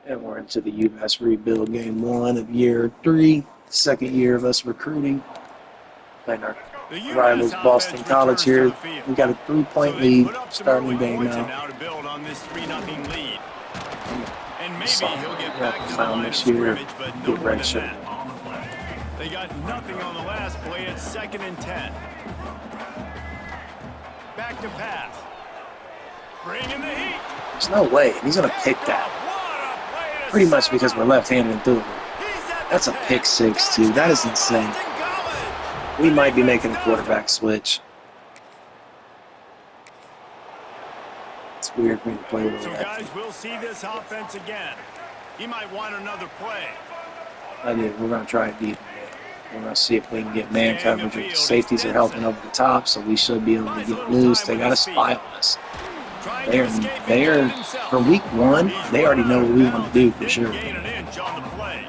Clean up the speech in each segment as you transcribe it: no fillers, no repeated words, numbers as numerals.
And we're into the Umass rebuild game 1 of year 3, second year of us recruiting. Playing our rivals Boston College here. We got a 3-point lead starting the game now. To build on this 3-0 lead. And maybe Sophomore, he'll get back to the line of this year. scrimmage, but no Get more red than shirt. that. They got nothing on the last play. It's 2nd and 10. Back to pass. Bring in the heat. There's no way he's gonna pick that. Pretty much because we're left-handed and through. That's a pick 6 too. That is insane. We might be making a quarterback switch. It's weird for me to play with So that. guys, we'll see this offense again. He might want another play. I do. We're gonna try it deep. We're gonna see if we can get man coverage. The safeties are helping over the top, so we should be able to get loose. They got a spy on us. They are for week 1. They already know what we want to do for sure. Gain an inch on the play.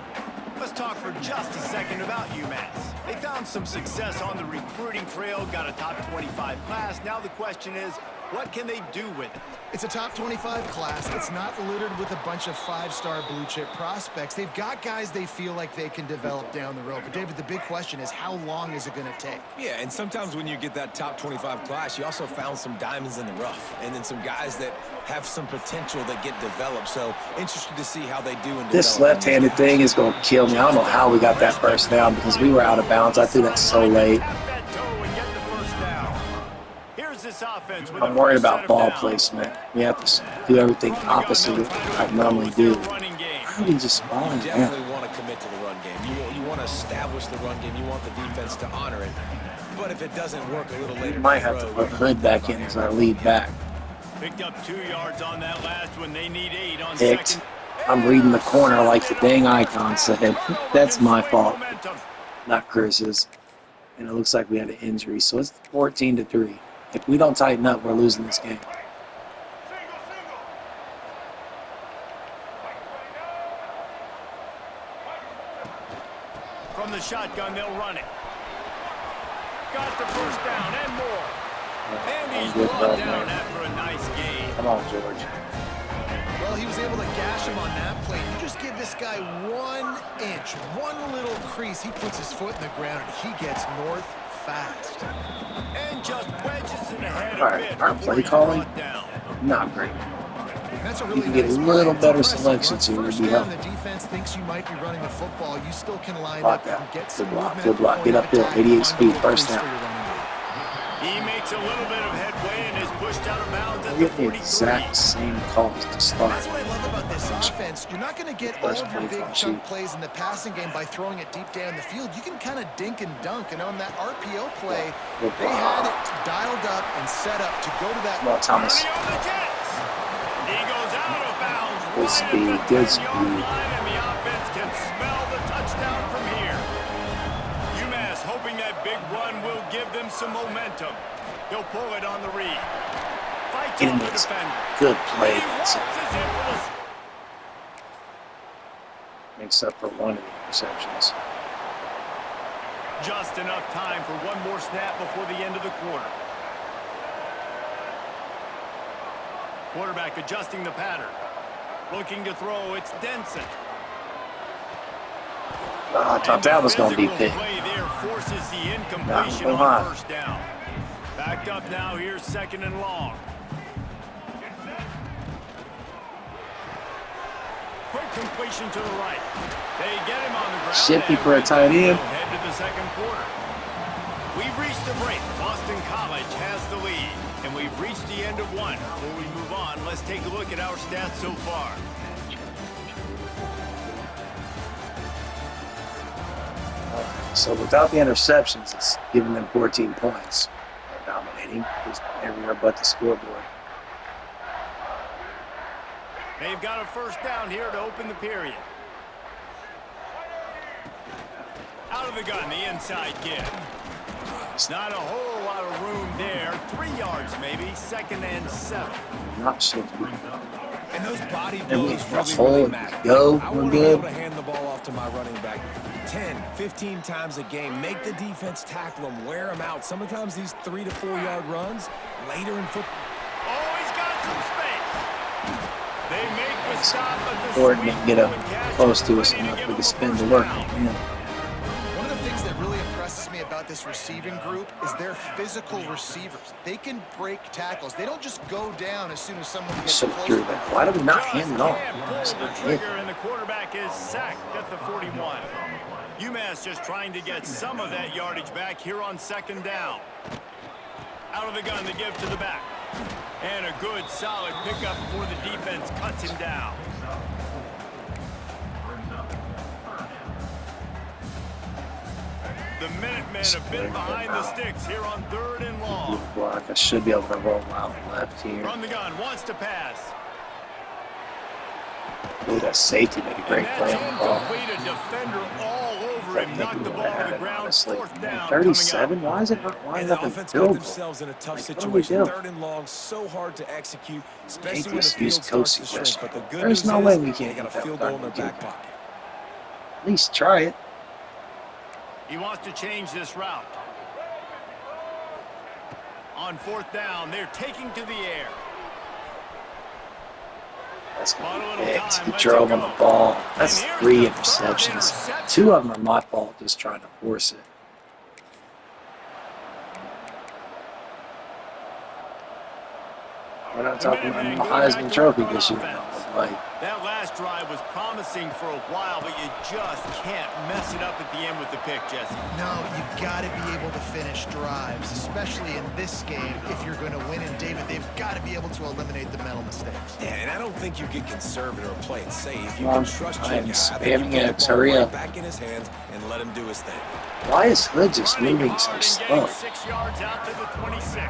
Let's talk for just a second about Umass. They found some success on the recruiting trail, got a top 25 class. Now the question is, what can they do with it? It's a top 25 class. It's not littered with a bunch of 5-star blue chip prospects. They've got guys they feel like they can develop down the road. But David, the big question is, how long is it going to take? Yeah, and sometimes when you get that top 25 class, you also found some diamonds in the rough. And then some guys that have some potential that get developed. So interested to see how they do. This left-handed thing is going to kill me. I don't know how we got that first down because we were out of bounds. I threw that so late. I'm worried about ball placement. We have to do everything opposite of what I normally do. How do you just spawn You definitely want to commit to the run game. You want to establish the run game. You want the defense to honor it. But if it doesn't work a little later, we might have to put Hood back in as our lead back. Picked up 2 yards on that last one. They need 8 on Picked. second. I'm reading the corner like the dang icon said. That's my fault, not Chris's. And it looks like we had an injury, so it's 14-3. If we don't tighten up, we're losing this game. From the shotgun, they'll run it. Got the first down and more. And he's brought down after a nice gain. Come on, George. Well, he was able to gash him on that play. You just give this guy 1 inch, one little crease. He puts his foot in the ground, and he gets north fast. And just wedges it ahead All a right, bit our before play he's calling, brought down. not great. That's a You really can get a nice little play. better It's impressive. selection Once too. It'd be first down, helpful. the defense thinks you might be running the football. You still can line Block up that. and get Good some block. movement Good at the block. point Get of upfield. attack, 88 find a speed. little First crease down. for your running game. He makes a little bit of headway and is pushed out of bounds at We the get the 43. exact same calls to start. That's what I love about this offense. You're not going to get all First of your play big call chunk sheet. plays in the passing game by throwing it deep down the field. You can kind of dink and dunk. And on that RPO play, Good they block. had it dialed up and set up to go to that. Come on, Thomas. Running on the Jets. He goes out of bounds Good right speed, at the good 10-yard speed. line, and the offense can smell the touchdown from here. Umass hoping that big run will give them some momentum. He'll pull it on the read. Fights In off the this defender. good play. He walks his impulse. Makes up for one of the interceptions. Just enough time for one more snap before the end of the quarter. Quarterback adjusting the pattern. Looking to throw, it's Denson. I thought that was going to be big. Play there forces the incompletion Nah, on first down. Backed up now, here's 2nd and long. Quick completion to the right. They get him on the ground. Shifty and for a tight end. Head to the second quarter. We've reached the break. Boston College has the lead. And we've reached the end of one. Before we move on, let's take a look at our stats so far. So without the interceptions, it's giving them 14 points. They're dominating just everywhere but the scoreboard. They've got a first down here to open the period. Out of the gun, the inside give. Not a whole lot of room there. 3 yards maybe. 2nd and 7. Not shifty. And those body And we blows hold, really matter. go, I we're want to be able good. to hand the ball off to my running back 10, 15 times a game. Make the defense tackle them, wear them out. Sometimes these 3 to 4 yard runs later in football. Oh, he's got some space. They make the stop, but the Gordon sweep didn't get up and catch close is to us going enough give for him the a spin to first work. down. Man, One of the things that really impresses me about this receiving group is their physical receivers. They can break tackles. They don't just go down as soon as someone gets should close have to threw them. that. Why did we not Just hand it off? can't It's pull the not it. trigger, and the quarterback is sacked at the 41. Umass just trying to get some of that yardage back here on second down. Out of the gun to give to the back. And a good, solid pickup before the defense cuts him down. The Minutemen have been behind the sticks here on 3rd and long. Block. I should be able to roll out left here. From the gun, wants to pass. Ooh, that safety made a great play on the ball. Incomplete, a defender all over him. Knocked the ball on the ground. Honestly. 4th down 37? Why is it not And lined the up in offense field got goal? themselves in a tough Like, what do situation. we do? 3rd and long, so hard to execute, especially Hate when the this field use starts to Kosi shrink. yesterday. But the good There's news no is way we they can't got a get that field done goal in their again. back pocket. At least try it. He wants to change this route. On 4th down, they're taking to the air. That's going to be big. He drove on the ball. That's 3 interceptions. 2 of them are my fault, just trying to force it. We're not talking about the Heisman Trophy this year, like. That last drive was promising for a while, but you just can't mess it up at the end with the pick, Jesse. No, you got to be able to finish drives, especially in this game. If you're going to win, and David, they've got to be able to eliminate the mental mistakes. Yeah, and I don't think you get conservative or play it safe. You Well, can trust I your am guy. I think spamming you put X. the ball Hurry right up. back in his hands and let him do his thing. Why is Hood just Running moving so hard and slow? getting 6 yards out to the 26.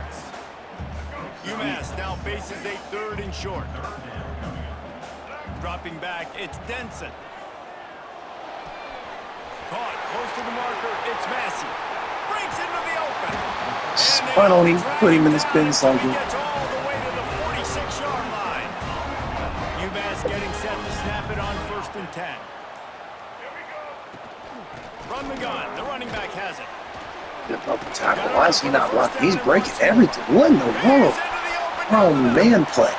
Umass now faces a 3rd and short. Dropping back, it's Denson. Caught close to the marker, it's Massey. Breaks into the open. Funnel him, put him in the spin He cycle. gets all the way to the 46-yard line. Umass getting set to snap it on 1st and 10. From the gun, the running back has it. Good broken tackle. Why is he not blocking? He's breaking everything. What in the world? Oh, man play.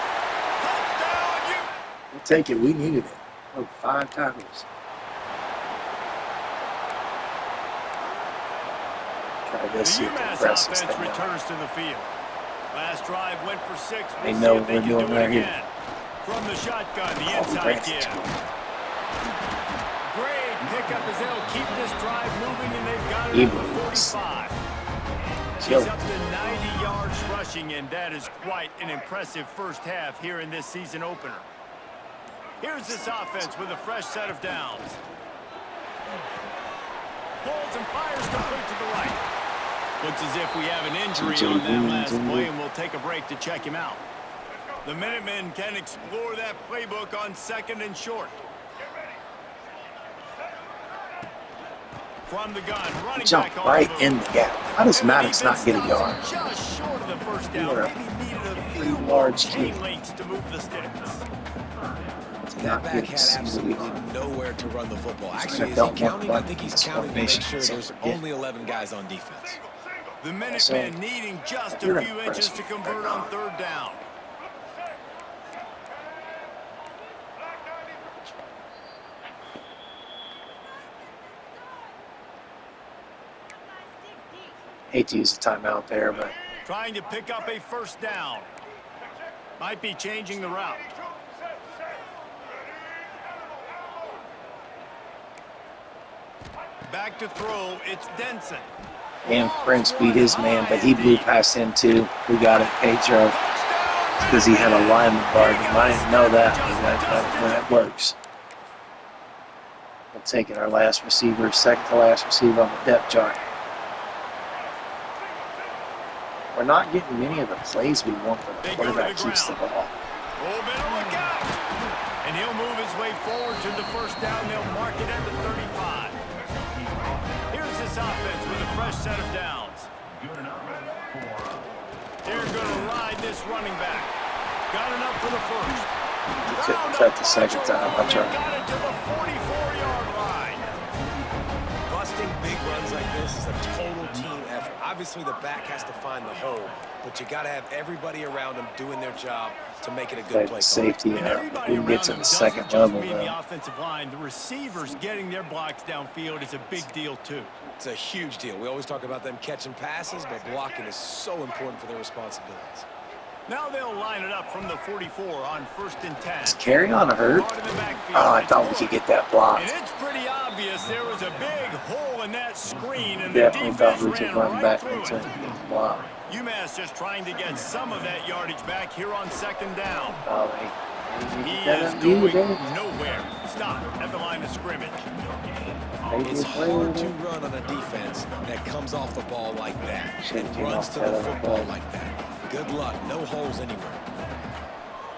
We'll take it. We needed it. Oh, 5 tackles. Try The this, see if the Umass press is offense staying out. returns to the field. Last drive went for 6. They We'll know see what if we're they can doing do right it here. again. From the shotgun, the Oh, inside Brandon's give. good. Great pickup as they'll keep this drive moving, and they've got it Even at the worse. 45. Kill He's it. up to 90 yards rushing, and that is quite an impressive first half here in this season opener. Here's this offense with a fresh set of downs. Pulls and fires complete to the right. Looks as if we have an injury on that last play, and we'll take a break to check him out. The Minutemen can explore that playbook on 2nd and short. From the gun, running Jump back on right the move. in the gap. How does And the Maddox not defense get a yard? stops him just short of the first You down. are a Maybe needed a pretty few more large chain kid. links to move the sticks. That Not back getting had some absolutely nowhere to run the football. Actually, is he don't want counting? I one. think he's It's counting to make formation, sure so there's forget. only 11 guys on defense. The Minutemen needing just You're a few impressive. inches to convert on 3rd down. Hate to use a timeout there, but Trying to pick up a first down. Might be changing the route. Back to throw, it's Denson. and Prince beat his man, but he blew past him too. We got it, Pedro, because he had a lineman guard him. I didn't know that, but that works. We'll take it, our last receiver, second to last receiver on the depth chart. We're not getting many of the plays we want, but the quarterback keeps the ball. Oh, better look out. And he'll move his way forward to the first down. They'll mark it at the 35. Here's this offense with a fresh set of downs. They're going to ride this running back. Got enough for the first. Couldn't cut the second time. I tried. Got it to the 44-yard line. Busting big runs like this is a total team effort. effort. Obviously, the back has to find the hole, but you got to have everybody around them doing their job to make it a good play. Safety, And everybody who gets around in them the doesn't second just level, mean the though. offensive line. The receivers getting their blocks downfield is a big deal, too. It's a huge deal. We always talk about them catching passes, but blocking is so important for their responsibilities. Now they'll line it up from the 44 on 1st and 10. Is carry on a hurt? Oh, I thought we could get that block. And it's pretty obvious there was a big hole in that screen, and Definitely the thought defense we could ran run right back through into it. the block. Umass just trying to get some of that yardage back here on 2nd down. Oh, He is going nowhere. Stop at the line of scrimmage. It's hard to run on a defense that comes off the ball like that and runs to the football like that. Good luck. No holes anywhere.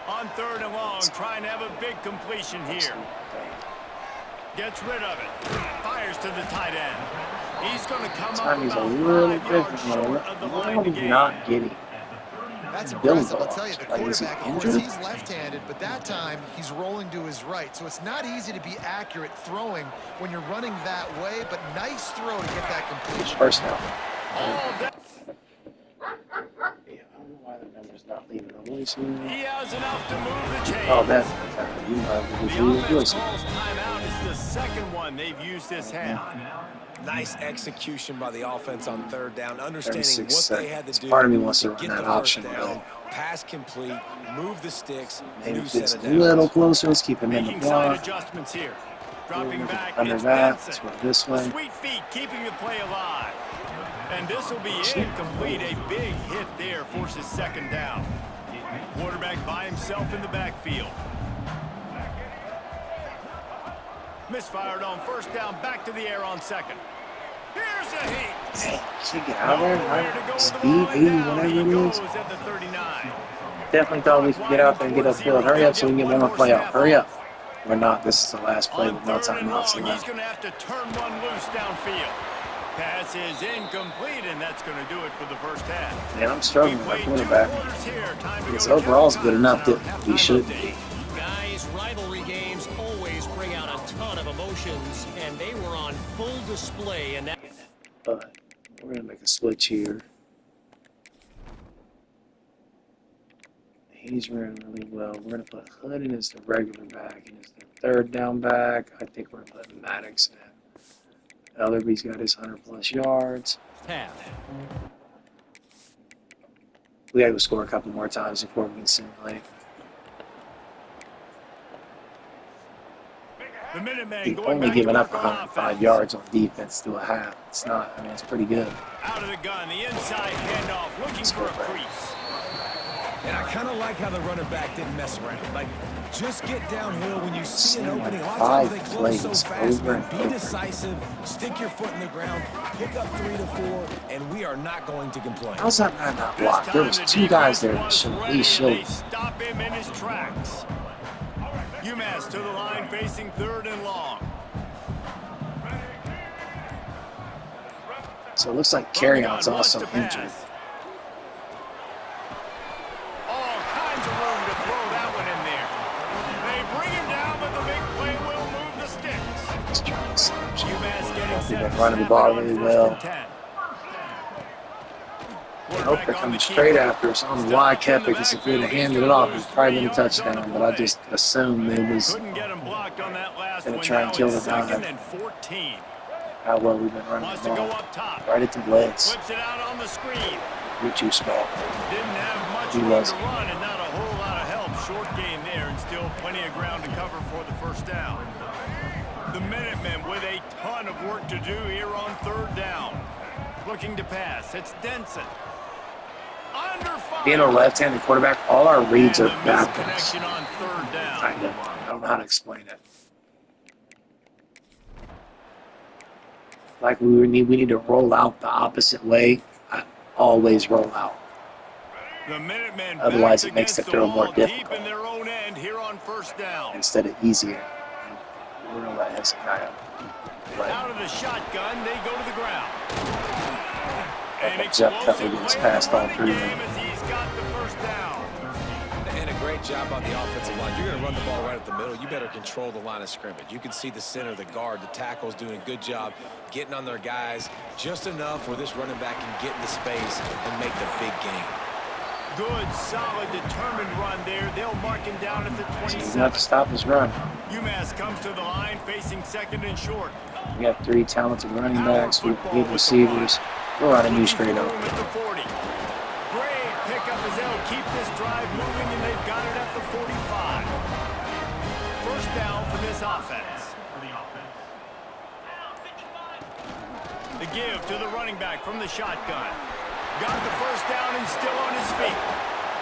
On 3rd and long, trying to have a big completion here. Gets rid of it. Fires to the tight end. He's going to come up He's a about little 5 yards short of the line to gain. not getting. That's impressive. I'll tell you, the Like, is he quarterback, of course, injured? he's left-handed, but that time he's rolling to his right. So it's not easy to be accurate throwing when you're running that way, but nice throw to get that completion. First down. All day. Yeah, I don't know why the number's not leaving. He has enough to move the chains. Oh, that's you The offense calls timeout. It's the 2nd one they've used this half. Nice execution by the offense on 3rd down, understanding 36 what they had to seconds. do Part of me wants to to run get that the option, first down, pass complete, move the sticks, maybe new if set it's of a little downs. closer, let's keep him in the Making side block. adjustments here. Dropping back, Under it's that, Benson. let's go this way. Sweet feet keeping the play alive. And this will be incomplete. A big hit there forces 2nd down. Quarterback by himself in the backfield. Misfired on 1st down, back to the air on 2nd. Here's a heat. Hey, should get out there, Nowhere to go right? with the Speed, ball, 80, and down whatever he it goes is. at the 39. Definitely thought we could get out there and get upfield. Hurry up so we can get one more play out. Hurry up. We're not. This is the last play On with no 3rd and timeouts long, he's left. going to have to turn one loose downfield. Pass is incomplete, and that's going to do it for the first half. Man, I'm struggling with my quarterback. His His overall's good enough that he should be. Guys, rivalry games always bring out a ton of emotions, and they were on full display in that. But we're going to make a switch here. He's running really well. We're going to put Hood in as the regular back and as the 3rd down back. I think we're going to put Maddox in. Ellerby's got his 100+ yards. Half. We got to score a couple more times before we can simulate. The Minutemen He's going only back giving to up work on 105 offense. yards on defense through a half. It's not, I mean, it's pretty good. Out of the gun, the inside handoff, looking for a crease. And I kind of like how the running back didn't mess around. Like, just get downhill when you see an opening. A lot of times they close so fast, man. Be decisive, stick your foot in the ground, pick up 3 to 4, and we are not going to complain. How's that man not This blocked? There time was the 2 guys there that defense should was at least ready. showed. They stop him in his tracks. Umass to the line, facing 3rd and long. So it looks like Carrion's also Wants to injured. pass. All kinds of room to throw that one in there. They bring him down, but the big play will move the sticks. He's trying to slouch. Umass getting They've set been to running the snap ball it on really 1st well. and 10. I hope they're coming straight after us. I don't know why I kept it, because if we'd have handed it off, it was probably been a touchdown. But I just assumed they was Couldn't get him blocked on that last gonna one. try and Now kill it's the guy. 2nd and 14. how well we've been running Wants the to go ball. up top. Right at the blitz. Whips it out on the screen. You're too small. Didn't have much He room was. to run and not a whole lot of help. Short game there and still plenty of ground to cover for the first down. The Minutemen with a ton of work to do here on 3rd down. Looking to pass. It's Denson. Under fire. Being a left-handed quarterback, all our reads are And the backwards. misconnection on 3rd down. Kind of. I don't know how to explain it. Like we need to roll out the opposite way. I always roll out. The Minutemen Otherwise, back it makes the against throw wall, more deep difficult. in their own end here on 1st down. Instead of easier. We're gonna let his guy Out of the shotgun, they go to the ground. An Jeff Cutler explosive gets play in passed the all running through game him. as he's got the first down. And a great great job on the offensive line. You're going to run the ball right at the middle. You better control the line of scrimmage. You can see the center, the guard, the tackles doing a good job getting on their guys just enough where this running back can get into space and make the big game. Good, solid, determined run there. They'll mark him down at the 27. He's not to stop his run. Umass comes to the line, facing second and short. We got 3 talented running backs. We have good receivers. We're running you straight up. At the 40. Great pickup as they'll keep this drive moving, and they've got it at the 45. First down for this offense. The give to the running back from the shotgun. Got the first down and still on his feet.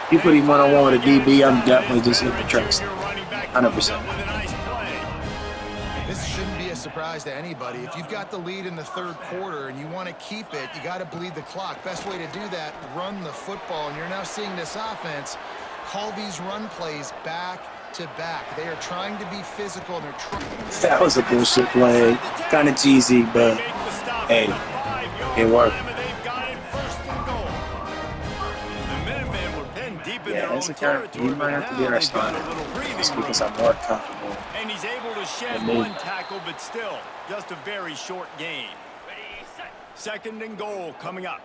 If you put him one-on-one with a DB, I'm definitely just hitting the tricks. 100%. This shouldn't be a surprise to anybody. If you've got the lead in the third quarter and you want to keep it, you got to bleed the clock. Best way to do that, run the football. And you're now seeing this offense call these run plays back to back. They are trying to be physical, and they're trying. That was a bullshit play. Kind of cheesy, but hey, it worked. Yeah, that's a kind of, you might have to be our starter just because I'm more comfortable. And he's able to shed one tackle, but still just a very short gain. Second and goal coming up.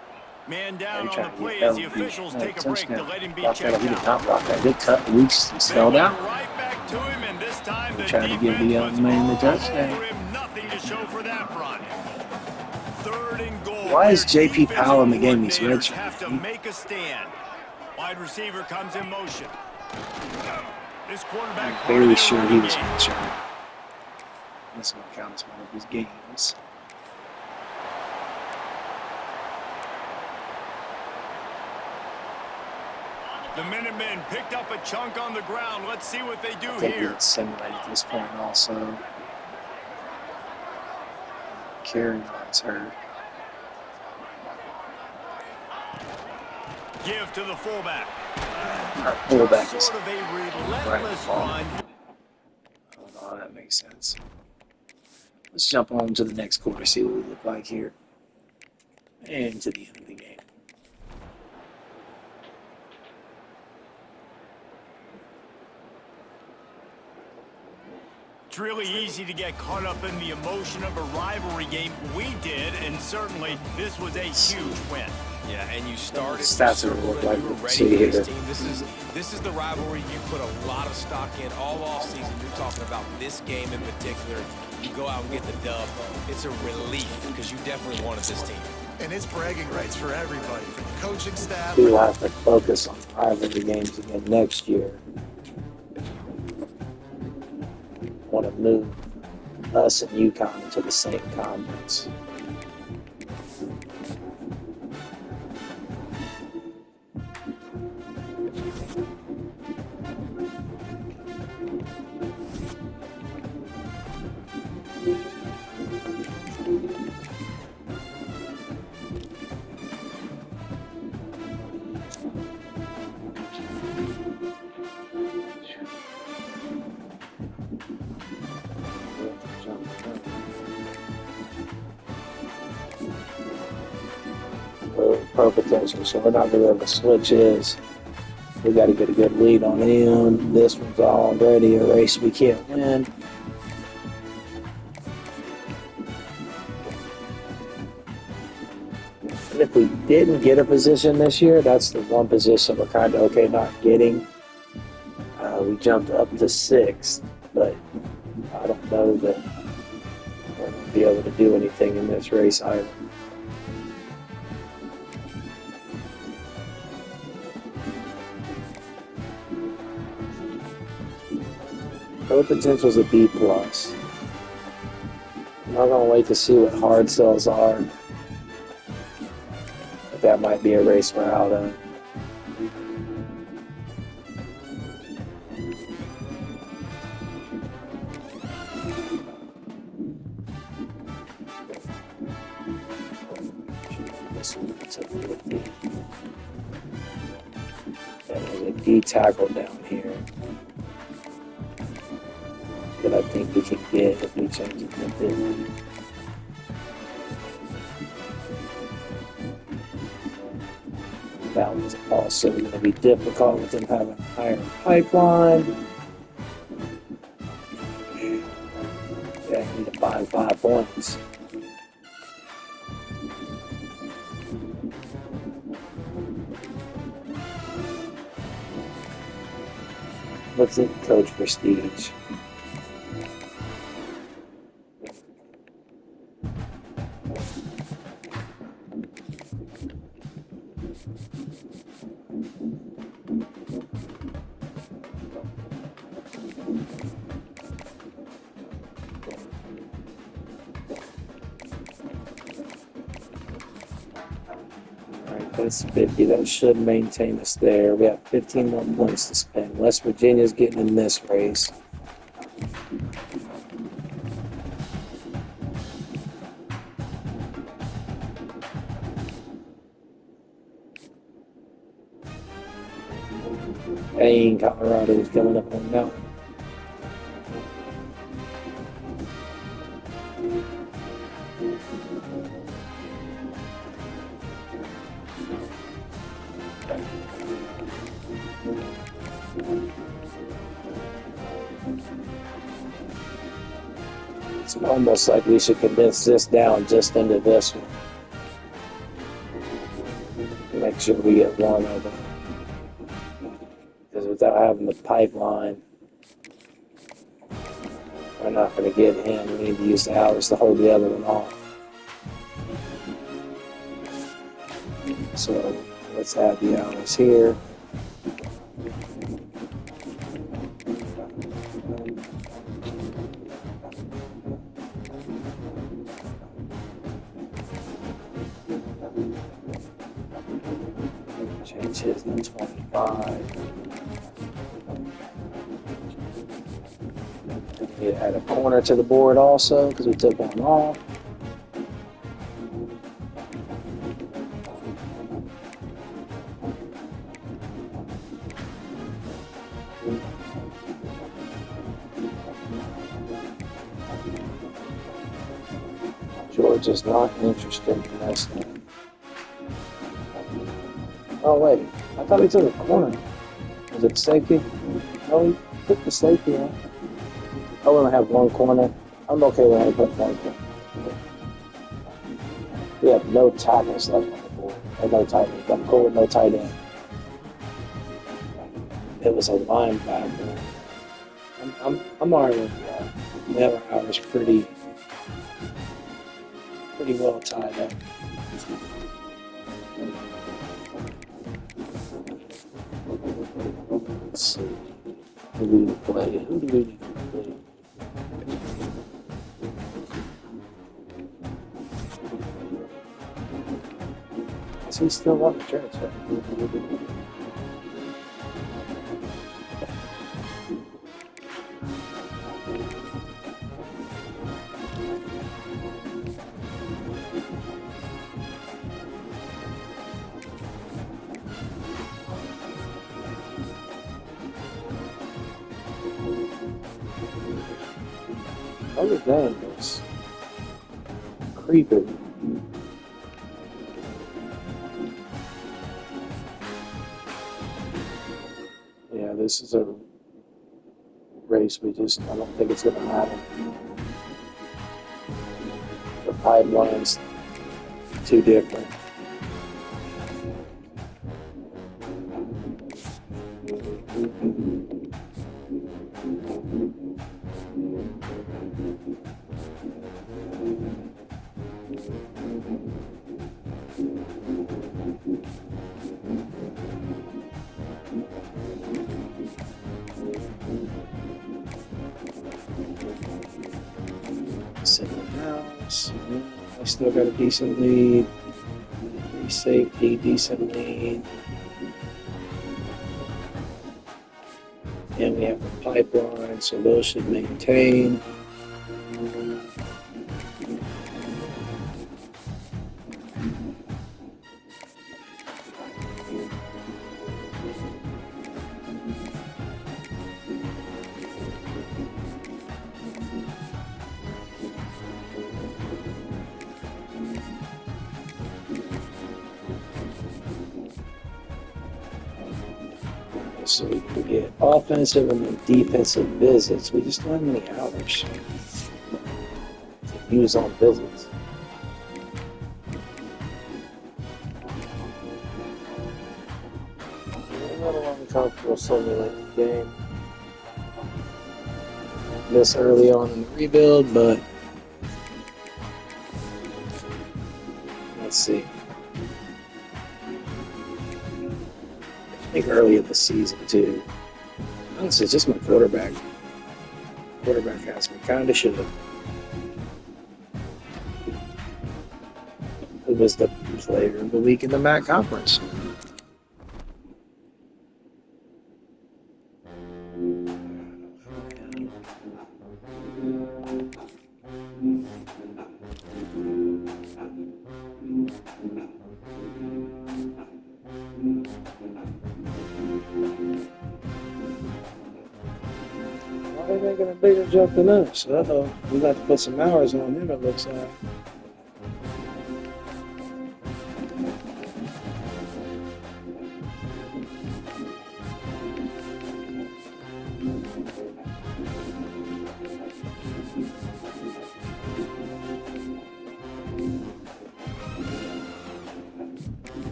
Man down on the play as the officials take a break to let him be checked He did out. not block that. Good cut. Weeks fell down. Right back to him, and this time the Trying to give the young defense man the was all touchdown. over him. Nothing to show for that run. Third and goal. Why is Their J.P. Powell in the game? He's coordinators red. have to make a stand. Wide receiver comes in motion. This quarterback I'm very sure he was injured. This will count as one of his games. The Minutemen picked up a chunk on the ground. Let's see what they do I think here. it's simulated at this point also. Carry on's hurt. Give to the fullback. Our fullback is Sort of a right relentless on. run. I don't know how that makes sense. Let's jump on to the next quarter, see what we look like here. And to the end of the game. It's really easy to get caught up in the emotion of a rivalry game. We did, and certainly this was a huge win. Yeah, and you started. Stats are look like you were we ready see for here. this team. This is the rivalry you put a lot of stock in all offseason. You're talking about this game in particular. You go out and get the dub. It's a relief because you definitely wanted this team. And it's bragging rights for everybody, from the coaching staff. We will have to focus on rivalry games again next year. Want to move us and UConn into the same conference. Pro potential, so we're not really able to switch his. We got to get a good lead on him. This one's already a race we can't win. And if we didn't get a position this year, that's the one position we're kind of okay not getting. We jumped up to 6th, but I don't know that we're going to be able to do anything in this race either. Pro potential is a B+. I'm not going to wait to see what hard cells are. But that might be a race we're out of. There's a D tackle down here that I think we can get if we change it to 50. That was also going to be difficult with them having a higher pipeline. Yeah, I need to find 5 points. What's it, Coach Prestige? That's 50. That should maintain us there. We have 15 more points to spend. West Virginia's getting in this race. Dang, Colorado's coming up on that one. It's almost like we should condense this down just into this one. Make sure we get one of them. Because without having the pipeline, we're not going to get him. We need to use the hours to hold the other one off. So let's add the hours here. Change his to 25. We add a corner to the board also because we took one off. George is not interested in this one. Oh wait, I thought he took a corner. Was it safety? No, he took the safety out. I only have one corner. I'm okay with only putting one corner. We have no tackles left on the board. Or no tight end. I'm cool with no tight end. It was a linebacker. I'm alright with that. We have our hours pretty well tied up. Let's see. Who do we need to play? Who do we need to play? Is he still on the transfer? Other than this, creeping. Yeah, this is a race I don't think it's going to matter. The pipeline's too different. I still got a decent lead. Free safety, decent lead. And we have a pipeline, so those should maintain. so we can get offensive and then defensive visits. We just don't have many hours to use on visits. I'm not uncomfortable simulating the game this early on in the rebuild, but let's see. I think early in the season too. Honestly, it's just my quarterback. Quarterback has me. Kinda should have. It was the player of the week in the MAC conference. Why are they making a bigger jump than us? Uh-oh. We got to put some hours on him, it looks like.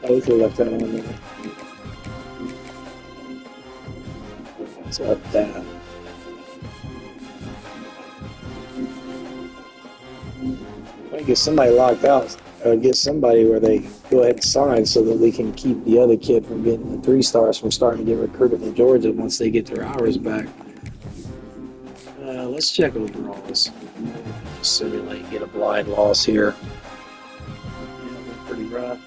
Oh, we could have left that on there. Let's up that. I get somebody locked out, or get somebody where they go ahead and sign so that we can keep the other kid from getting the 3 stars from starting to get recruited to Georgia once they get their hours back. Let's check overalls. Simulate, get a blind loss here. Yeah, pretty rough.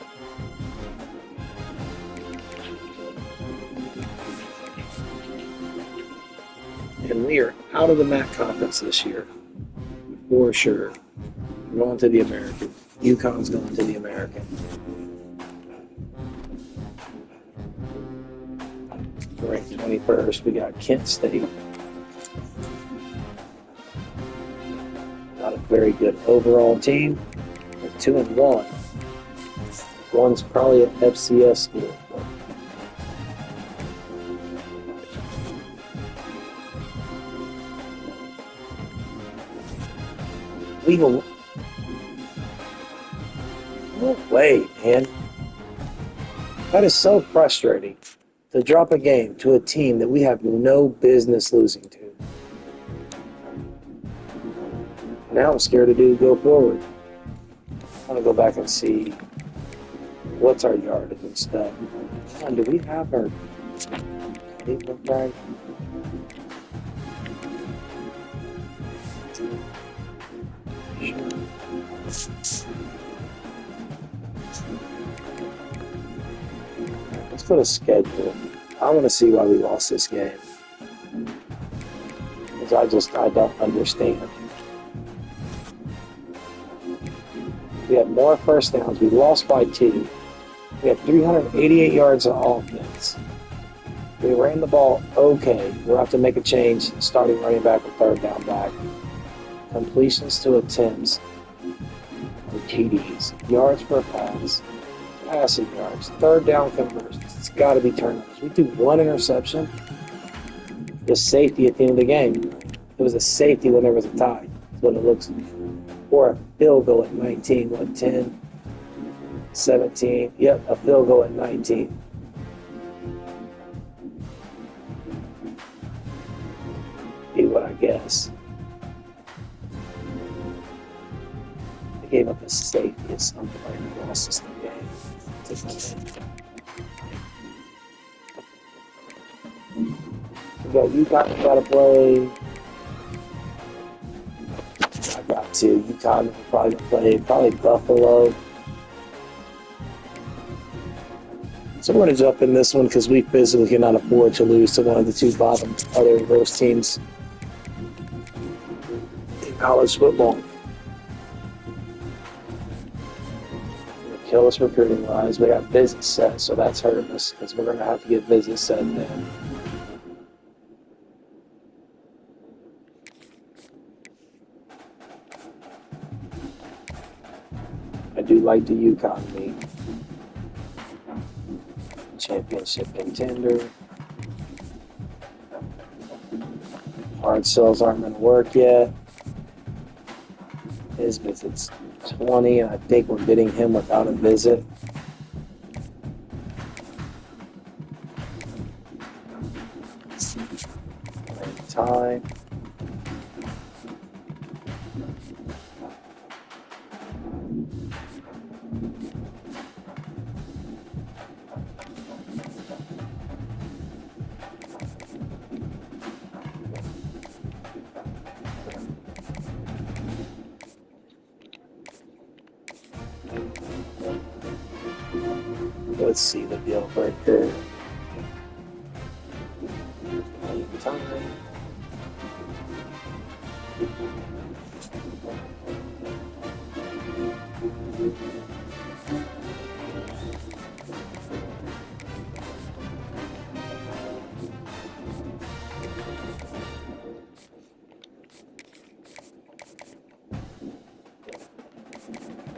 And we are out of the MAC conference this year, for sure. We're going to the American. UConn's going to the American. We're ranked 21st. We got Kent State. Not a very good overall team. We're 2-1. One's probably an FCS school. We will. No way, man. That is so frustrating to drop a game to a team that we have no business losing to. Now I'm scared to go forward. I want to go back and see what's our yardage and stuff. Man, do we have our Cleveland tag? Let's go to schedule. I want to see why we lost this game. Because I don't understand. We had more first downs. We lost by 2. We had 388 yards of offense. We ran the ball okay. We'll have to make a change starting running back with 3rd down back. Completions to attempts. Or TDs. Yards per pass. Passing yards. 3rd down conversions. It's got to be turnovers. We do 1 interception. The safety at the end of the game. It was a safety when there was a tie. That's what it looks like. Or a field goal at 19. What, 10? 17. Yep, a field goal at 19. Be what I guess. They gave up a safety at some point and lost us the game. You got to play. I got to. UConn will probably play. Probably Buffalo. So we're going to jump in this one because we physically cannot afford to lose to one of the 2 bottom other worst teams in college football. It'll kill us recruiting wise. We got business set, so that's hurting us because we're going to have to get business set then. do like the UConn league. Championship contender. Hard sells aren't going to work yet. His visit's 20, and I think we're getting him without a visit. Time. Let's see the deal breaker. Time.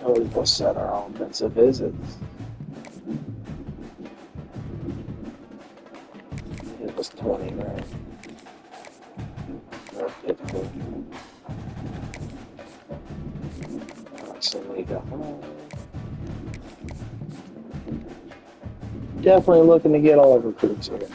Oh, we'll set our offensive visits. It was 20, right? Or 15. Constantly got home. Definitely looking to get all of recruits here.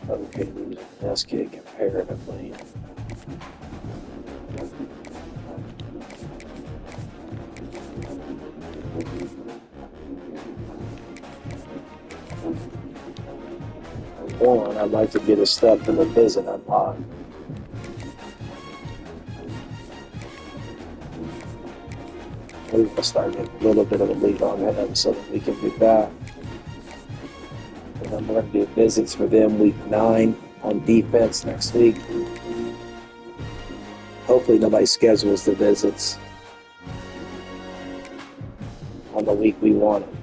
Okay, losing this kid comparatively. One, I'd like to get a step in the visit unlocked. We will start getting a little bit of a lead on him so that we can be back. And then we're going to do visits for them week 9 on defense next week. Hopefully nobody schedules the visits on the week we want them.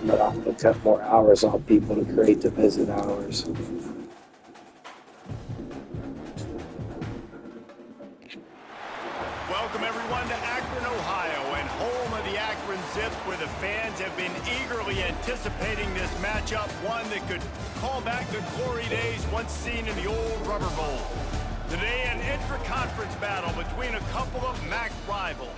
But I'm going to cut more hours off people to create the visit hours. Welcome everyone to Akron, Ohio, and home of the Akron Zips, where the fans have been eagerly anticipating this matchup, one that could call back the glory days once seen in the old Rubber Bowl. Today, an intra-conference battle between a couple of MAC rivals.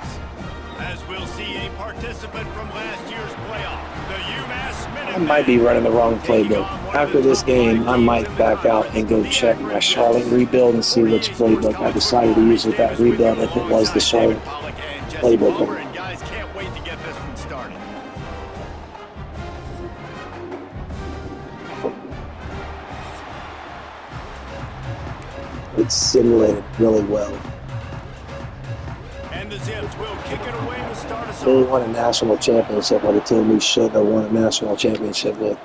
As we'll see a participant from last year's playoff, the Umass Minutemen. I might be running the wrong playbook. After this game, I might back out and go check my Charlotte rebuild and see which playbook I decided to use with that rebuild, if it was the Charlotte playbook. And guys, can't wait to get this one started. It's simulated really well. And the Zips will kick it away to start us They off. won a national championship with a team we should have won a national championship with.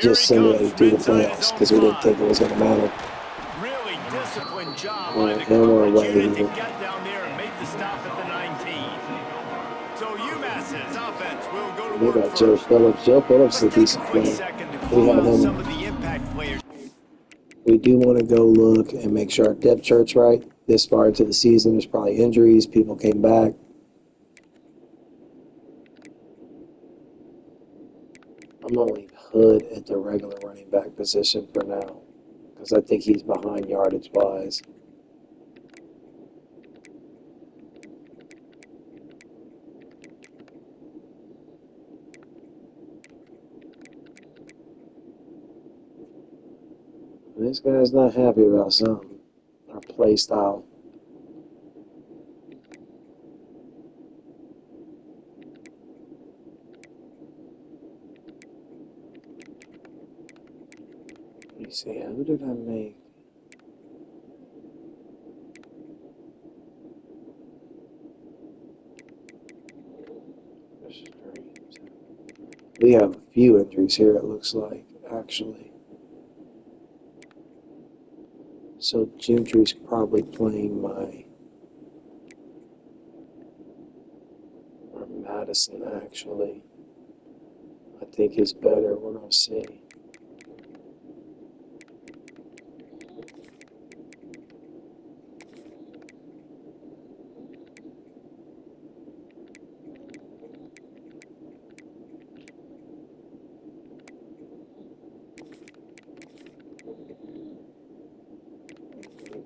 Just simulated through the playoffs because we didn't think it was going to matter. Really disciplined job Well, by the and we're coverage away unit to here. get down there and make the stop at the 19. So UMass's offense will go to We work got first. Joe Phillips. Joe Phillips is a Let's take a decent quick player. second to We call have out some him. of the impact players. We do want to go look and make sure our depth chart's right. This far into the season, there's probably injuries. People came back. I'm going to leave Hood at the regular running back position for now because I think he's behind yardage-wise. This guy's not happy about something. Our play style. Let me see. Who did I make? We have a few injuries here, it looks like, actually. So Gentry's probably playing or Madison, actually. I think is better. We're going to see.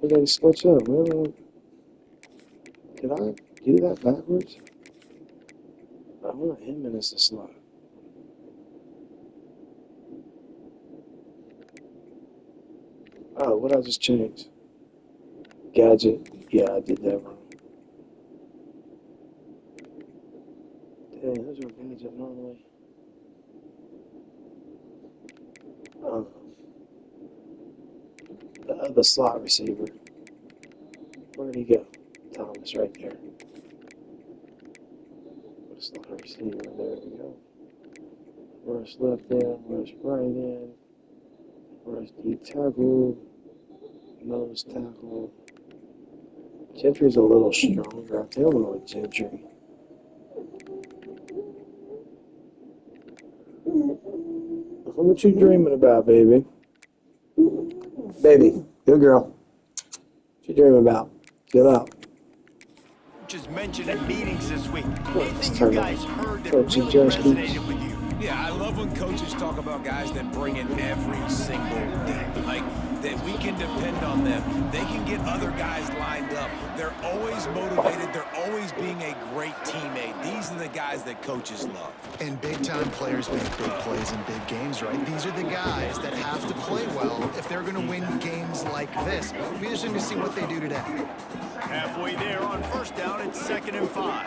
We're going to switch up. Did I do that backwards? I want him in as the slot. Oh, what I just changed? Gadget. Yeah, I did that wrong. Dang, those are gadget normally. The slot receiver. Where did he go? Thomas, right there. What slot receiver? There we go. Rush left end, rush right end, rush deep tackle, nose tackle. Gentry's a little stronger. I think I'm going with Gentry. What you dreaming about, baby? Baby, good girl. What you dreaming about? Get up. Just mentioned in meetings this week. Let's Anything you turn guys on heard that Coach really Josh resonated with you? Yeah, I love when coaches talk about guys that bring it every single day. Like, that we can depend on them. They can get other guys lined up. They're always motivated. They're always being a great teammate. These are the guys that coaches love. And big-time players make big plays in big games, right? These are the guys that have to play well if they're going to win games like this. It'll be interesting to see what they do today. Halfway there on first down, it's 2nd and 5.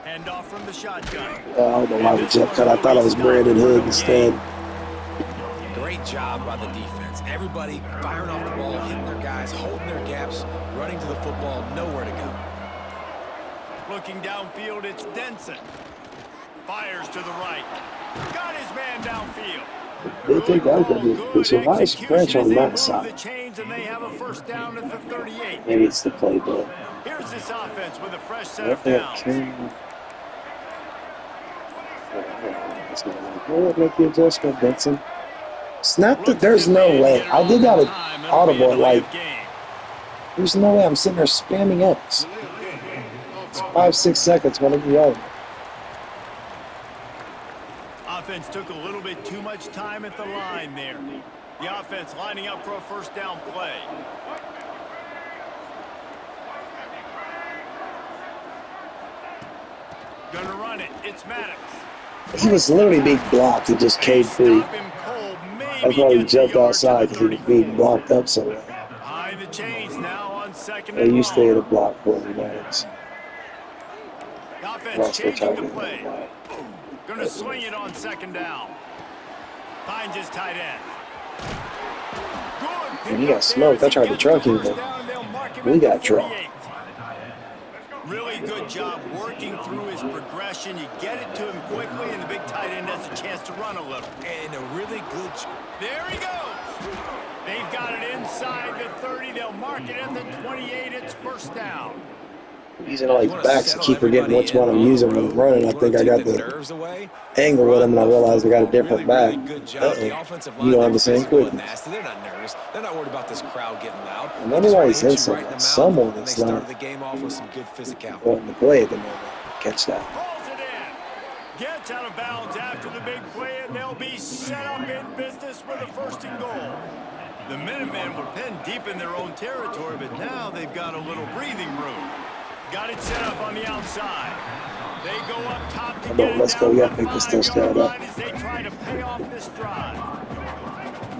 Hand off from the shotgun. I don't know why we jumped cut. I thought it was Brandon Hood instead. Great job by the defense. Everybody firing off the ball, hitting their guys, holding their gaps, running to the football, nowhere to go. Looking downfield, it's Denson. Fires to the right. Got his man downfield. They think that was going to be good. So why is French on that The side? chains and they have a first down at the 38. Maybe it's the playbook. Here's this offense with a fresh set What of the downs. Will make the adjustment, Benson? Snap it. There's no way. I did that with Audible. Like, there's no way I'm sitting there spamming X. It's 5-6 seconds when I'm yelling. Offense took a little bit too much time at the line there. The offense lining up for a first down play. Gonna run it. It's Maddox. He was literally being blocked. He just came free. That's why he jumped outside, because he was being blocked up so well. Behind the chains now on 2nd Hey, and you long. stay at a block for me, Max. The offense Watch the changing the target. play. Gonna swing it on 2nd down. Finds his tight end. Good. And he got smoked. I tried to truck him, but we got trucked. Really good job working through his progression. You get it to him quickly, and the big tight end has a chance to run a little. And a really good... There he goes. They've got it inside the 30. They'll mark it at the 28. It's first down. Using all these backs to keep forgetting which one I'm using when I'm running. I think I got the angle with him, and I realized I got a different back. You don't have the same quickness. They're not nervous. They're not worried about this crowd getting loud. I wonder why he's in someone that's not started the game off with some good physicality. wanting to play at the moment. Catch that. Pulls it in. Gets out of bounds after the big play, and they'll be set up in business with a 1st and goal. The Minutemen were pinned deep in their own territory, but now they've got a little breathing room. Got it set up on the outside. They go up top to get it Let's go. down We got to the pick this touchdown 5-yard up. line as they try to pay off this drive.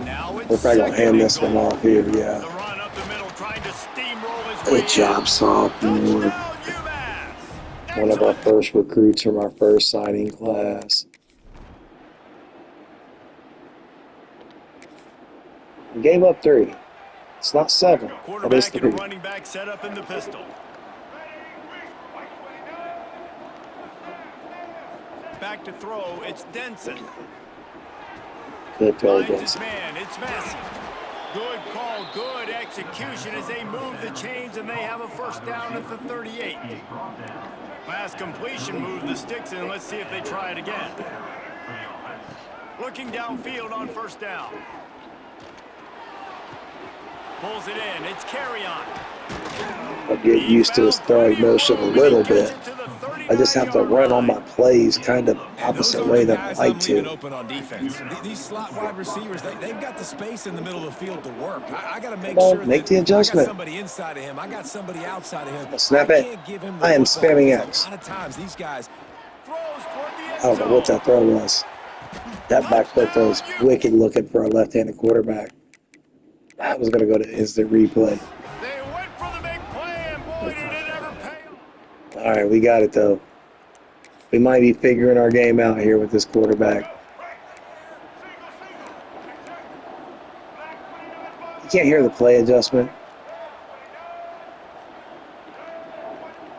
Now it's We're probably going to hand 2nd this and one goal. off here, The yeah. run up the middle, trying to steamroll his way Good job, in. sophomore. Touchdown, UMass. One of our Excellent. first recruits from our first signing class. We gave up 3. It's not 7. That is Quarterback 3. and a running back set up in the pistol. back to throw. It's Denson. Good throw, Finds his Denson. man. It's Messi. Good call, good execution as they move the chains, and they have a first down at the 38. Pass completion, move the sticks in. Let's see if they try it again. Looking downfield on first down. Pulls it in. It's carry on. I'll get used to his throwing motion a little bit. I just have to run on my plays kind of opposite way than I like to. Open on defense. These slot wide receivers, they've got the space in the middle of the field to work. I got to make sure Make the that I got adjustment. somebody inside of him. I got somebody outside of him. Snap I it. can't give him the I am football spamming because X. a lot of times these guys I don't know what that throw was. That back foot throw is wicked looking for a left-handed quarterback. That was going to go to instant replay. They went for the big play, and boy, did it ever pay off. All right, we got it, though. We might be figuring our game out here with this quarterback. You can't hear the play adjustment.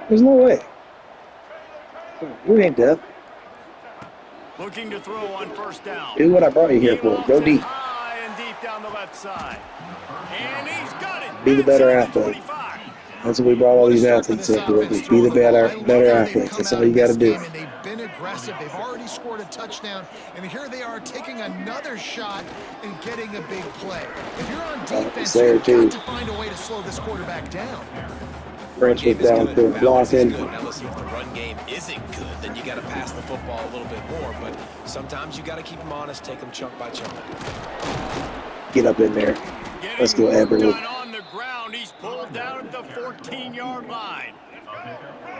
There's no way. You ain't deaf. Looking to throw on first down. Do what I brought you here for. Go deep. High and deep down the left side. And he's got it. Be the better athlete. That's what we brought all these athletes in to do. Be the better athletes. That's all you got to do. And they've been aggressive. They've already scored a touchdown. And here they are taking another shot and getting a big play. If you're on defense, you've got to find a way to slow this quarterback down. French was down for blocking. Now listen, if the run game isn't good, then you got to pass the football a little bit more. But sometimes you got to keep them honest, take them chunk by chunk. Get up in there. Let's go, Everett. On the ground, he's pulled down at the 14-yard line.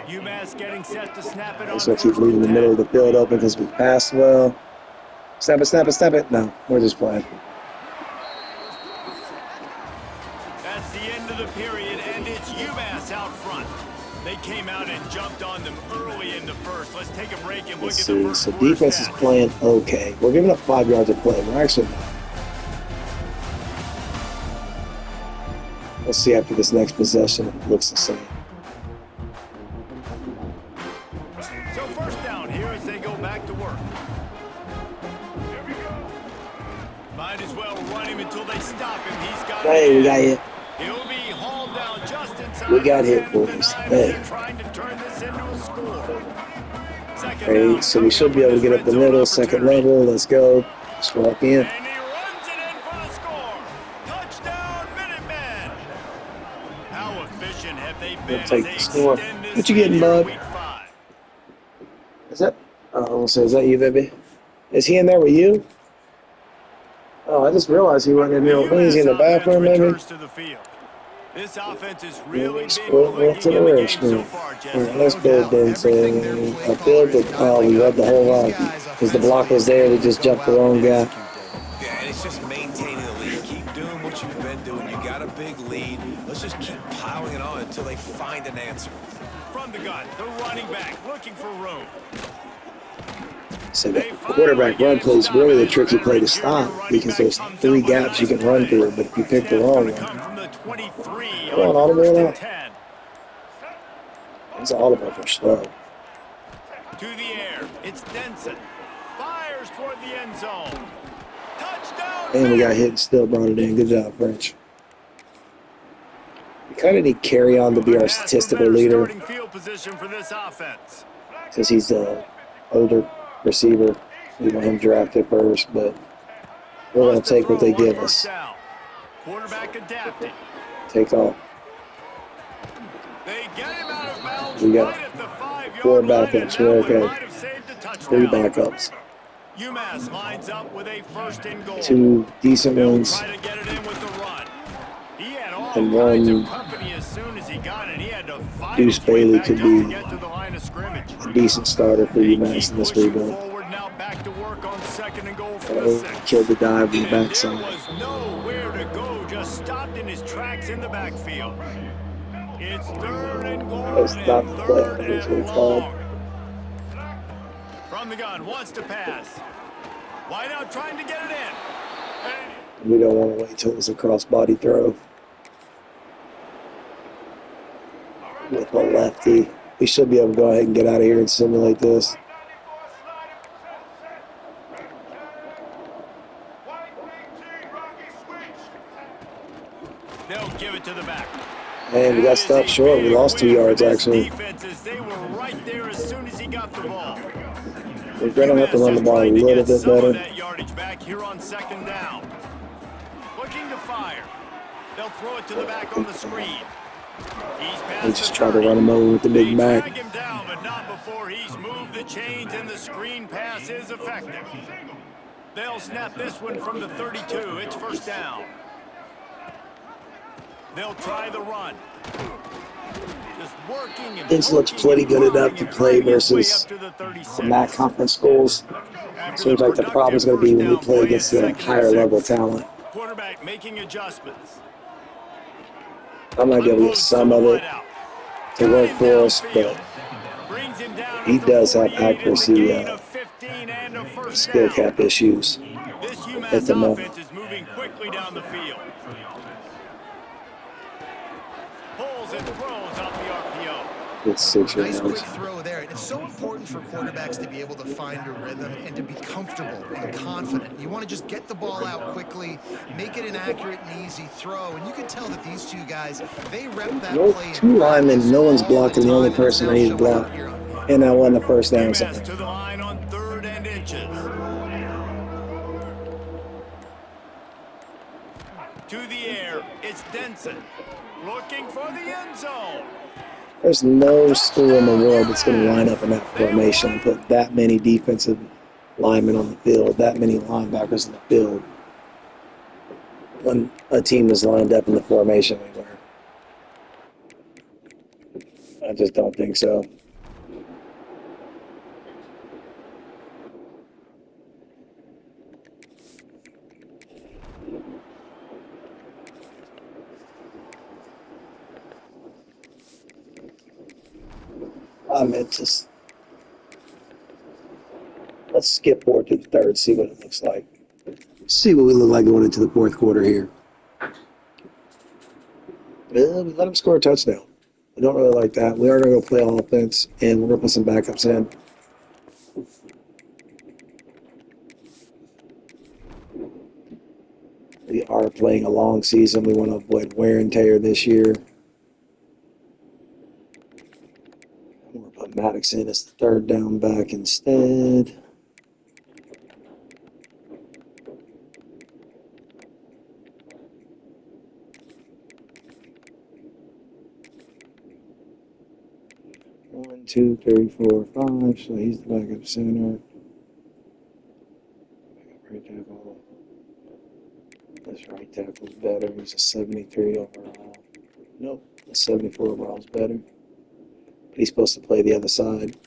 Umass getting set to snap it on. So keep leaving the middle of the field open because we passed well. Snap it, snap it, snap it. No, we're just playing. That's the end of the period, and it's Umass out front. They came out and jumped on them early in the first. Let's take a break and look at the first. So defense is playing okay. We're giving up 5 yards of play. We're actually not. Let's see after this next possession if it looks the same. So first down here as they go back to work. Might as well run him until they stop him. He's got Hey, we got hit. He'll be hauled down just in time. We got hit, boys. Hey. Trying to turn this into a score. Hey, so we should be able to get up the middle, second level. Let's go. Let's walk in. And he runs it in for the score. Touchdown, Minutemen. How efficient have they been? We'll take the score. What you getting, bud? Is that? I was gonna say, is that you, baby? Is he in there with you? Oh, I just realized he wasn't in there with me. He's in the bathroom, maybe. This offense is really been clicking in the game so far, Jesse. All right, let's go, Denson. I feel that, we read the whole run. Because the block was there, they just jumped the wrong guy. Yeah, and it's just maintaining the lead. Keep doing what you've been doing. You got a big lead. Let's just keep piling it on until they find an answer. From the gun, the running back looking for room. So the quarterback run play is really a tricky play to stop because there's 3 gaps you can run through, but if you pick the wrong one, come on, audible out. It's audible for slow. To the air, it's Denson. Fires toward the end zone. Touchdown! And we got hit and still brought it in. Good job, French. We kind of need Carry On to be our statistical leader because he's the older receiver. We want him drafted first, but we're going to take what they give us. Quarterback adapted. Take off. They get him out of bounds. We got 4 backups. We're okay. 3 backups. Umass lines up with a first and goal. 2 decent ones. Try to get it in with the run. He had all And kinds one of company as soon as he got it. He had to fight Deuce his way Bailey back could just to be get to the line of scrimmage. a decent starter for UMass in this Pushing rebuild. forward now, back to work on second and goal from the 6. Killed the dive in the And there backside. was nowhere to go, just stopped in his tracks in the backfield. It's third and goal. That's not the play. That's what it's called. From the gun, wants to pass. Wide out, trying to get it in. We don't want to wait till it's a cross-body throw. With a lefty. We should be able to go ahead and get out of here and simulate this. Man, we got stopped short. We lost 2 yards, actually. Defenses, they were right there as soon as he got the ball. We're going to have to run the ball a little bit Some better. of that yardage back here on 2nd down. Looking to fire. They'll throw it to the back on the screen. He's past They just try to run him over with the Big Mac. Drag him down, but not before he's moved the chains, and the screen pass is effective. They'll snap this one from the 32. It's 1st down. They'll try the run. Just working and This looks pretty good enough to play versus the MAC conference schools. Seems like the problem is going to be when we play against the higher level talent. Quarterback making adjustments. I might be able to get some of it to work for us, but he does have accuracy skill cap issues at the moment. This Umass offense is moving quickly down the field. Pulls and throws off the RPO. It's 6 Nice quick yards. throw there. And it's so important for quarterbacks to be able to find a rhythm and to be comfortable and confident. You want to just get the ball out quickly, make it an accurate and easy throw. And you can tell that these two guys, they rep that play. 2 linemen, no one's blocking the only person I need to block. And I won the 1st down. Umass to the line on 3rd and inches. To the air, it's Denson. Looking for the end zone. There's no school in the world that's going to line up in that formation and put that many defensive linemen on the field, that many linebackers in the field, when a team is lined up in the formation anywhere. I just don't think so. I meant to. Let's skip forward to the 3rd, see what it looks like. See what we look like going into the 4th quarter here. We let them score a touchdown. I don't really like that. We are going to go play on offense, and we're going to put some backups in. We are playing a long season. We want to avoid wear and tear this year. I'm going to put Maddox in as the 3rd down back instead. One, two, three, four, five. So he's the backup center. Right tackle. This right tackle's better. He's a 73 overall. Nope, the 74 overall is better. But he's supposed to play the other side.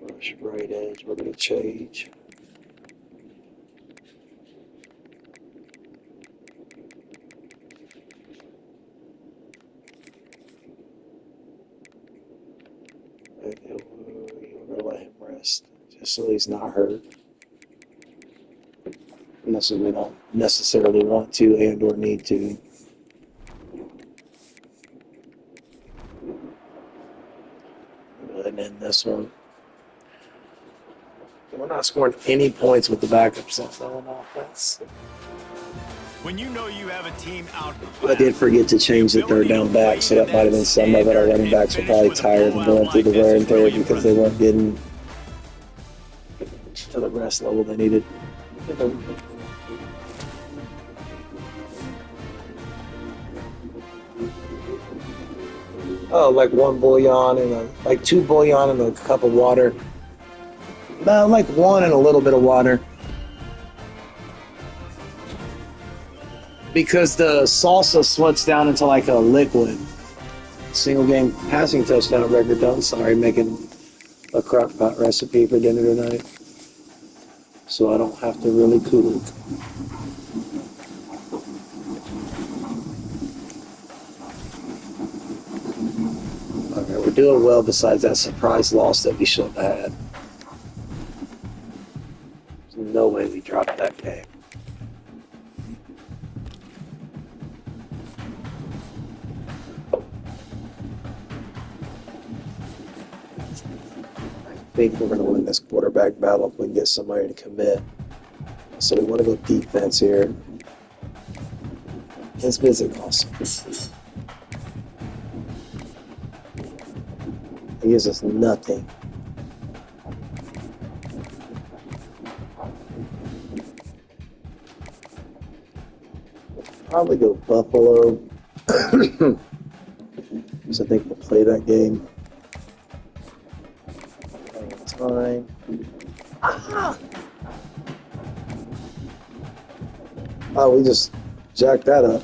Rush right edge, we're going to change. We're going to let him rest, just so he's not hurt. Unless we don't necessarily want to and or need to. Go ahead and end this one. We're not scoring any points with the backups on offense. When you know you have a team out, I did forget to change the 3rd down back, so that might have been some of it. Our running backs were probably tired and going through the wear and tear because they weren't getting to the rest level they needed. Oh, like 1 bouillon and like 2 bouillon and a cup of water. No, like 1 and a little bit of water. Because the salsa sweats down into like a liquid. Single game passing touchdown record done. Sorry, making a crock pot recipe for dinner tonight. So I don't have to really cook. Okay, we're doing well besides that surprise loss that we should have had. There's no way we dropped that game. think we're going to win this quarterback battle if we can get somebody to commit. So we want to go defense here. His visit costs. He gives us nothing. Probably go Buffalo. So I think we'll play that game. Time. Ah! Oh, we just jacked that up.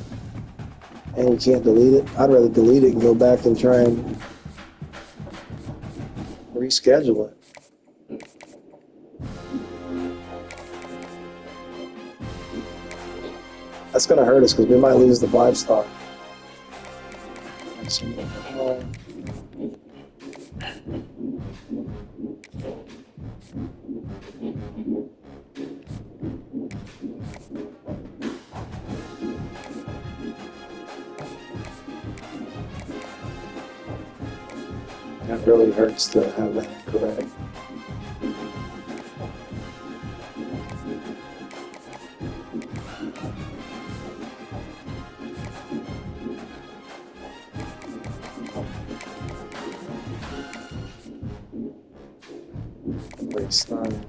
And you can't delete it. I'd rather delete it and go back and try and reschedule it. That's going to hurt us because we might lose the 5-star. That really hurts to have that incorrect. Waste time.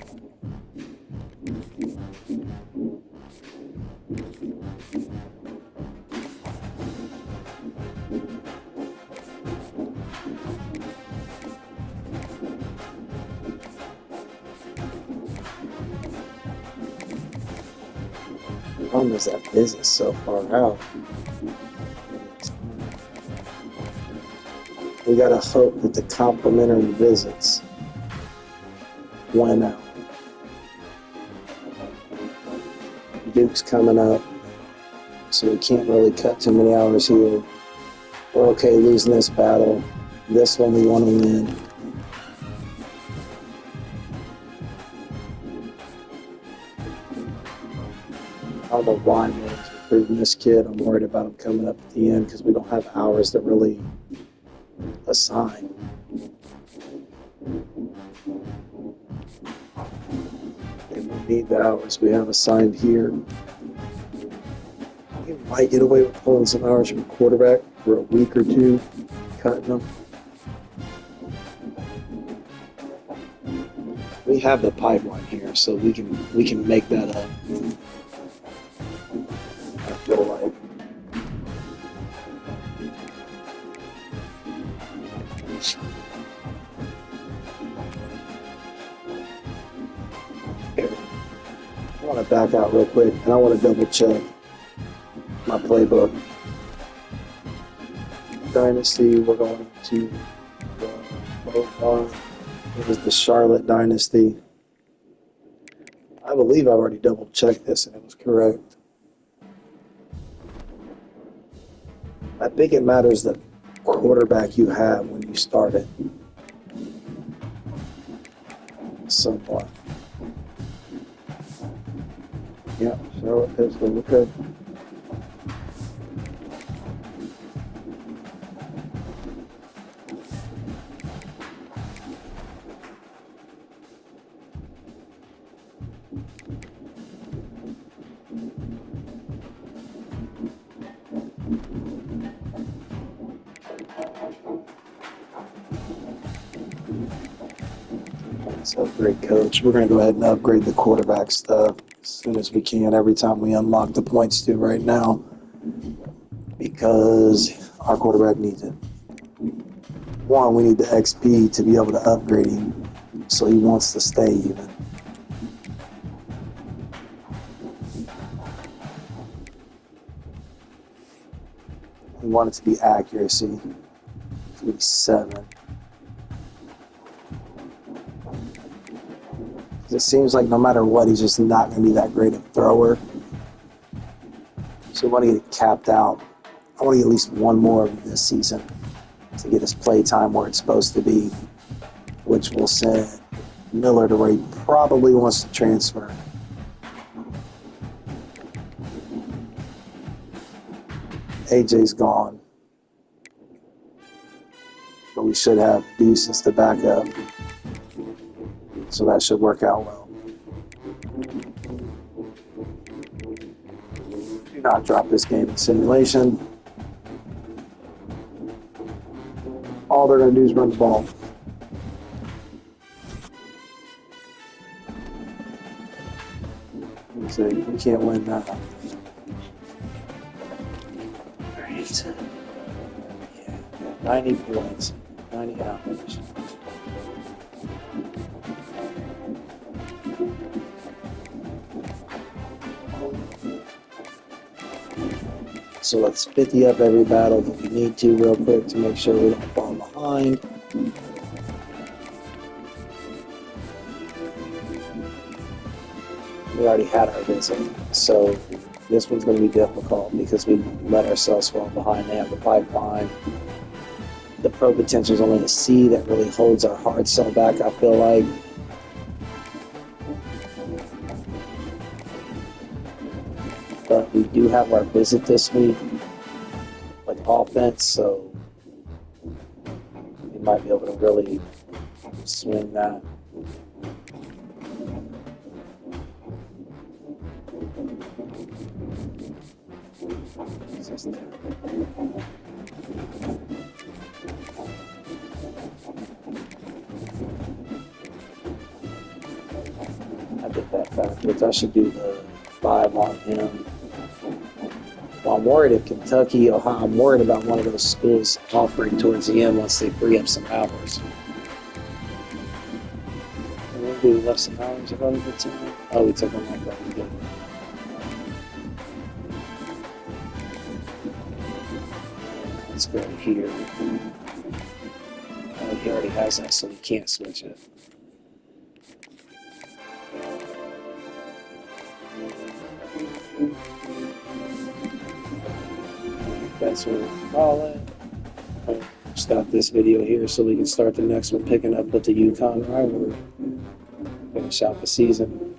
The problem is that business so far out. We gotta hope that the complimentary visits went out. Duke's coming up, so we can't really cut too many hours here. We're okay losing this battle. This one we want to win. I don't know why man's recruiting this kid. I'm worried about him coming up at the end because we don't have hours that really assign. And we need the hours we have assigned here. We might get away with pulling some hours from quarterback for a week or two, cutting them. We have the pipeline here, so we can make that up. I feel like. I want to back out real quick, and I want to double check my playbook. Dynasty, we're going to it was the Charlotte Dynasty. I believe I already double checked this and it was correct. I think it matters the quarterback you have when you start it. Somewhat. Yeah, Charlotte Pittsburgh, okay. Let's upgrade coach. We're going to go ahead and upgrade the quarterback stuff as soon as we can, every time we unlock the points to right now, because our quarterback needs it. One, we need the XP to be able to upgrade him, so he wants to stay even. We want it to be accuracy. It's going to be 7. It seems like no matter what, he's just not going to be that great of a thrower. So we want to get it capped out. I want to get at least one more of this season to get his play time where it's supposed to be, which will send Miller to where he probably wants to transfer. AJ's gone. But we should have Deuce as the backup. So that should work out well. Do not drop this game in simulation. All they're going to do is run the ball. So you can't win that. Alright. Yeah, 90 points. 90 hours. So let's 50 up every battle that we need to real quick to make sure we don't fall behind. We already had our visit, so this one's going to be difficult because we let ourselves fall behind. They have the pipeline. The pro potential is only a C that really holds our hard sell back, I feel like. But we do have our visit this week with offense, so we might be able to really swing that. I did that backwards. I should do the 5 on him. Well, I'm worried if Kentucky, Ohio, I'm worried about one of those schools offering towards the end once they free up some hours. We left some hours available tonight. Oh, we took one like that. We did. Let's go here. Oh, he already has that, so he can't switch it. That's what we're calling. Stop this video here so we can start the next one, picking up with the UConn rivalry. Finish out the season.